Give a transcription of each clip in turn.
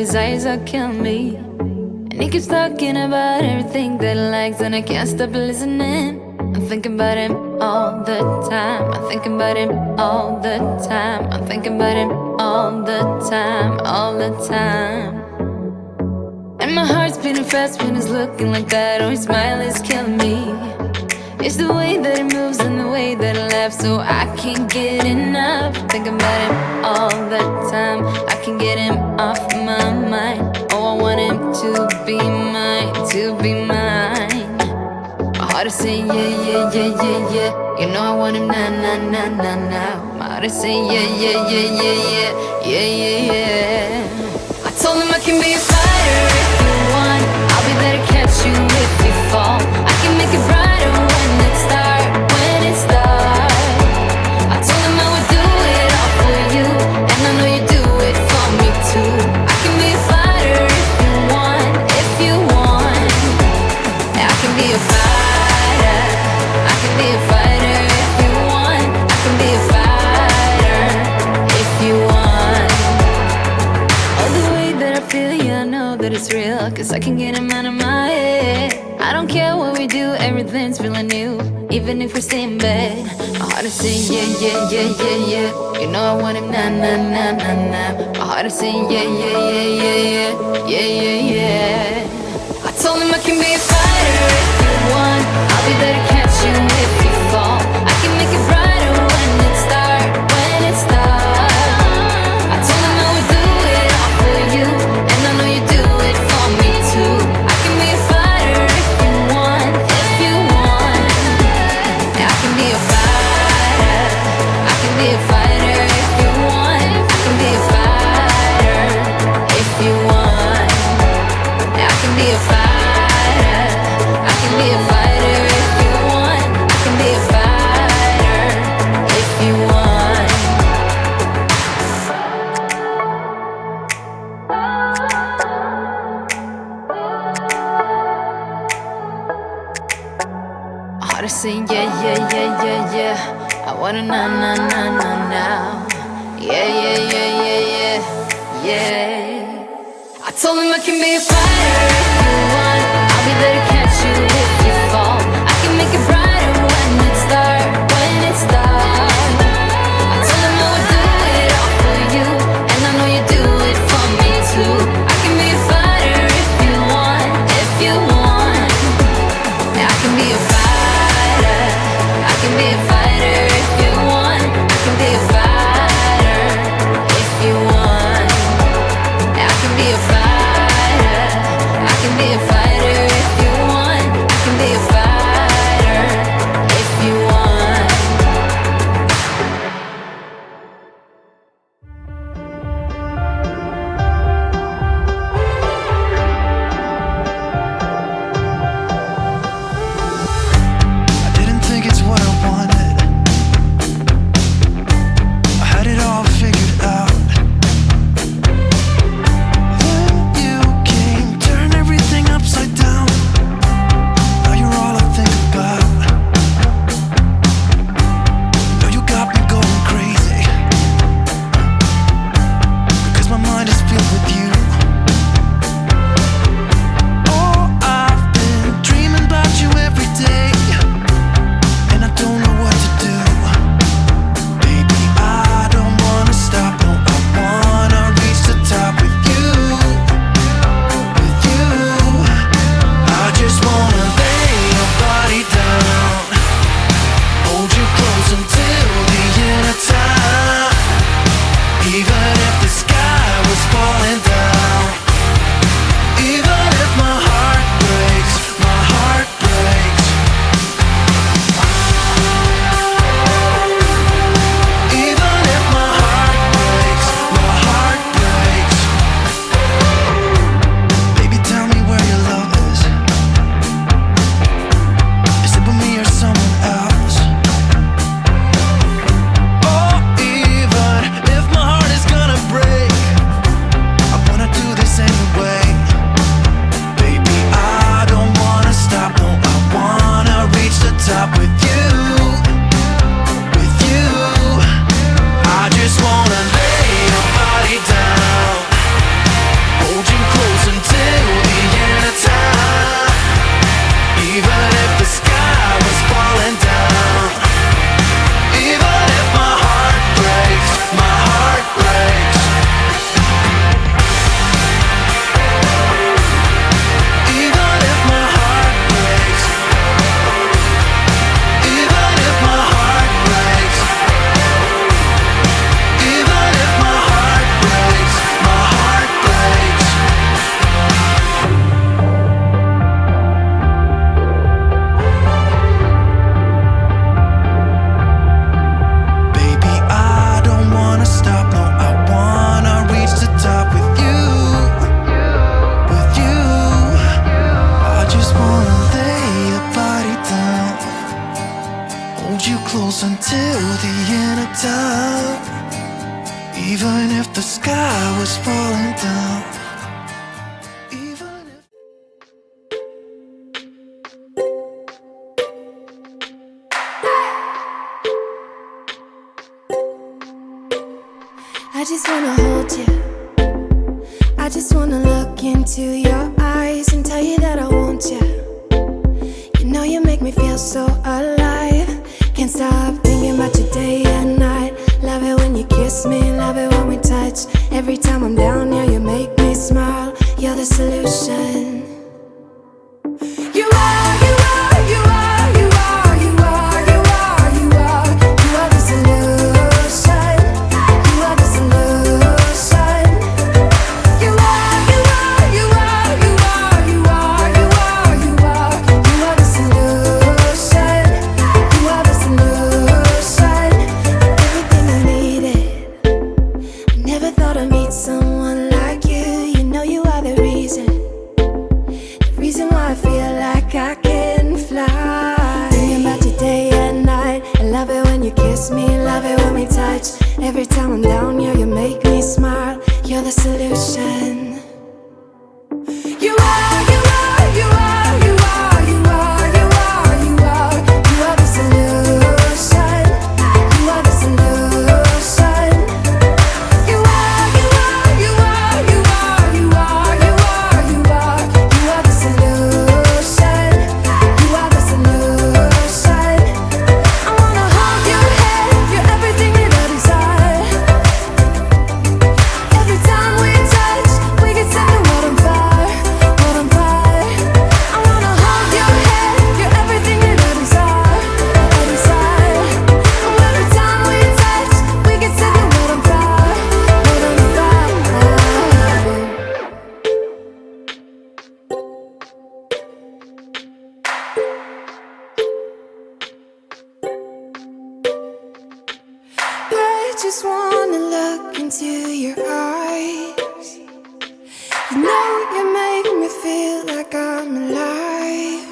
his eyes are killing me. And he keeps talking about everything that he likes, and I can't stop listening. I'm thinking about him all the time. I'm thinking about him all the time. I'm thinking about him all the time, all the time. And my heart's beating fast when he's looking like that. Oh, his smile is killing me. It's the way that he moves and the way that he laughs, so I can't get enough. Thinking about him all the time. I can't get him off my mind. Oh, I want him to be mine, to be mine. My heart is saying yeah, yeah, yeah, yeah, yeah. You know I want him now, now, now, now, now. My heart is saying yeah, yeah, yeah, yeah, yeah, yeah, yeah, yeah. I told him I can be a fighter if you want. I'll be there to catch you if you fall. I can make it brighter when it starts, when it starts. I told him I would do it all for you, and I know you do it for me too. I can be a fighter if you want, if you want. I can be a fighter. I can be a fighter if you want. I can be a fighter if you want. Oh, the way that I feel, yeah, I know that it's real, 'cause I can get him out of my head. I don't care what we do, everything's feeling new, even if we stay in bed. My heart is saying yeah, yeah, yeah, yeah, yeah. You know I want him now, now, now, now, now. My heart is saying yeah, yeah, yeah, yeah, yeah, yeah, yeah, yeah. I told him I can be a fighter if you want. I'll be there to catch you if you fall. I can make it brighter when it starts, when it starts. I told him I would do it all for you, and I know you do it for me too. I can be a fighter if you want, if you want. I can be a fighter. I can be a fighter if you want. I can be a fighter if you want. I can be a fighter. I can be a fighter if you want. I can be a fighter if you want. My heart is saying yeah, yeah, yeah, yeah, yeah. I wanna now, now, now, now, now. Yeah, yeah, yeah, yeah, yeah, yeah. I told him I can be a fighter if you want. I'll be there to catch you if you fall. I can make it brighter when it starts, when it starts. I told him I would do it all for you, and I know you do it for me too. I can be a fighter if you want, if you want. I can be a fighter. I can be a fighter if you want. I can be a fighter if you want. I can be a fighter. I can be a fighter if you want. I can be a fighter if you want. I didn't think it's what I wanted. I had it all figured out. Then you came, turned everything upside top, even if the sky was falling down. Even if I just wanna hold you. I just wanna look into your eyes and tell you that I want you. You know you make me feel so alive. Can't stop thinking about you day and night. Love it when you kiss me, love it when we touch. Every time I'm down here, you make me smile. You're the solution. You are, you are, you are, you are, you are, you are, you are. You are the solution. You are the solution. You are, you are, you are, you are, you are, you are, you are. You are the solution. You are the solution. Everything I needed. I never thought I'd meet someone like you. You know you are the reason why I feel like I can fly. Thinking about you day and night. I love it when you kiss me, love it when we touch. Every time I'm down here, you make me smile. You're the solution. You are, you are, you are, you are, you are, you are, you are. You are the solution. You are the solution. You are, you are, you are, you are, you are, you are, you are. You are the solution. You are the solution. I wanna hold your head. You're everything that I desire. Every time we touch, we get set the world on fire, world on fire. I wanna hold your head. You're everything that I desire, I desire. Oh, every time we touch, we get set the world on fire, world on fire. I just wanna look into your eyes. You know you make me feel like I'm alive.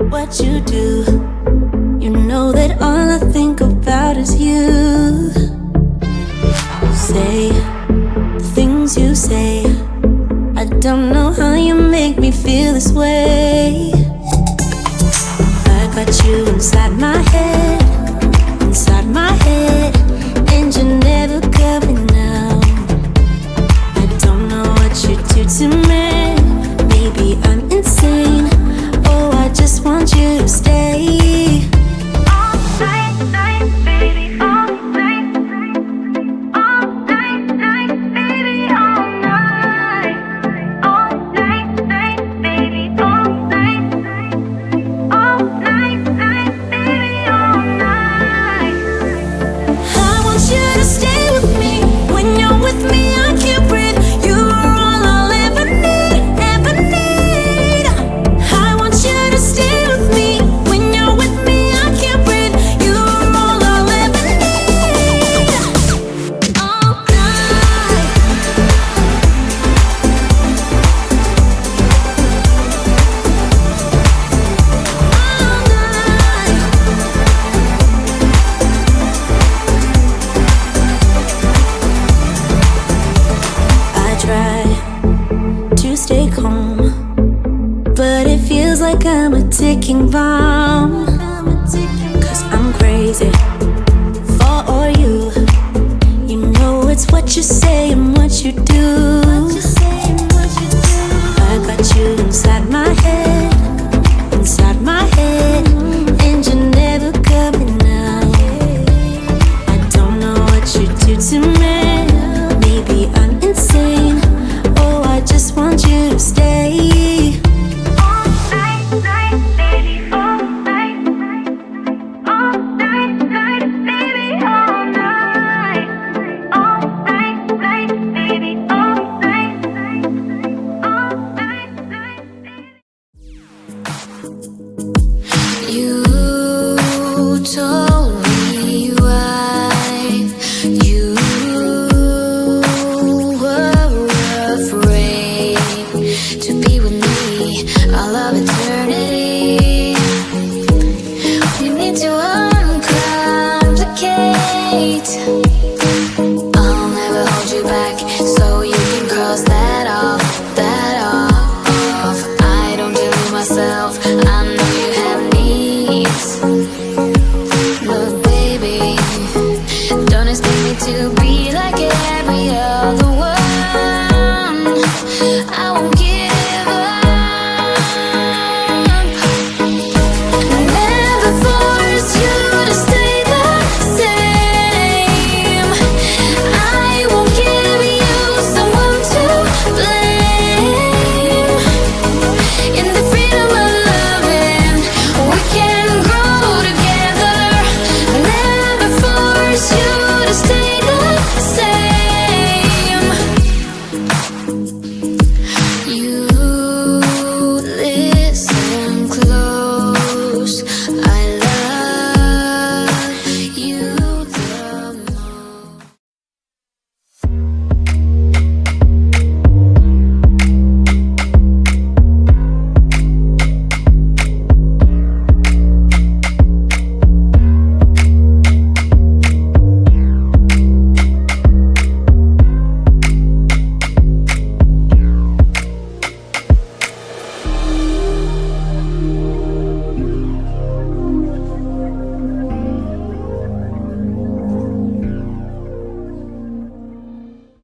What you do, you know that all I think about is you. Say the things you say, I don't know how you make me feel this way. I got you inside my head, and you're never coming out. I don't know what you do to me. Maybe I'm insane. Oh, I just want you to stay. All night, night, baby, all night. All night, night, baby, all night. All night, night, baby, all night. All night, night, baby, all night. I want you to stay with me. When you're with me, I can't breathe. You are all I'll ever need, ever need. I want you to stay with me. When you're with me, I can't breathe. You are all I'll ever need. All night. All night. I try to stay calm, but it feels like I'm a ticking bomb. Cause I'm crazy for all you. You know it's what you say and what you do. I got you inside my head,